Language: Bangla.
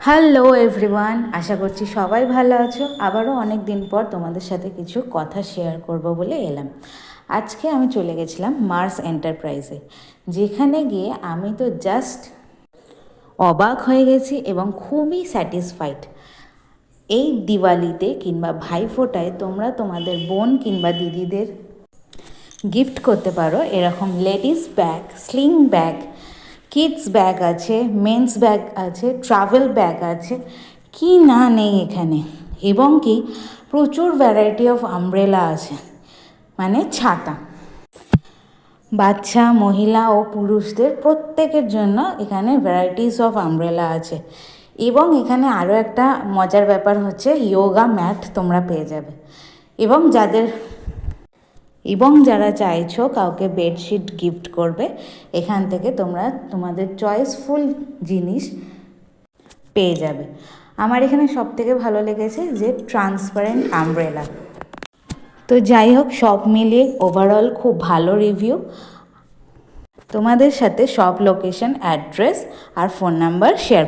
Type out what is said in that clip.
হ্যালো এভরিওয়ান, আশা করছি সবাই ভালো আছো। আবারও অনেক দিন পর তোমাদের সাথে কিছু কথা শেয়ার করব বলে এলাম। আজকে আমি চলে গেছিলাম মার্স এন্টারপ্রাইজে, যেখানে গিয়ে আমি তো জাস্ট অবাক হয়ে গেছি এবং খুবই স্যাটিসফাইড। এই দিওয়ালিতে কিংবা ভাইফোঁটায় তোমরা তোমাদের বোন কিংবা দিদিদের গিফট করতে পারো এরকম ladies bag, sling bag, kids bag আছে, মেন্স ব্যাগ আছে, ট্রাভেল ব্যাগ আছে, কি না নেই এখানে। এবং কি প্রচুর ভ্যারাইটি অফ আমব্রেলা আছে, মানে ছাতা। বাচ্চা, মহিলা ও পুরুষদের প্রত্যেকের জন্য এখানে ভ্যারাইটিস অফ আমব্রেলা আছে। এবং এখানে আরও একটা মজার ব্যাপার হচ্ছে ইয়োগা ম্যাট তোমরা পেয়ে যাবে। এবং যারা চাইছো কাউকে বেডশিট গিফট করবে, এখান থেকে তোমরা তোমাদের চয়েসফুল জিনিস পেয়ে যাবে। আমার এখানে সবথেকে ভালো লেগেছে যে ট্রান্সপারেন্ট আমব্রেলা। তো যাই হোক, সব মিলিয়ে ওভারঅল খুব ভালো রিভিউ। তোমাদের সাথে সব লোকেশন, অ্যাড্রেস আর ফোন নাম্বার শেয়ার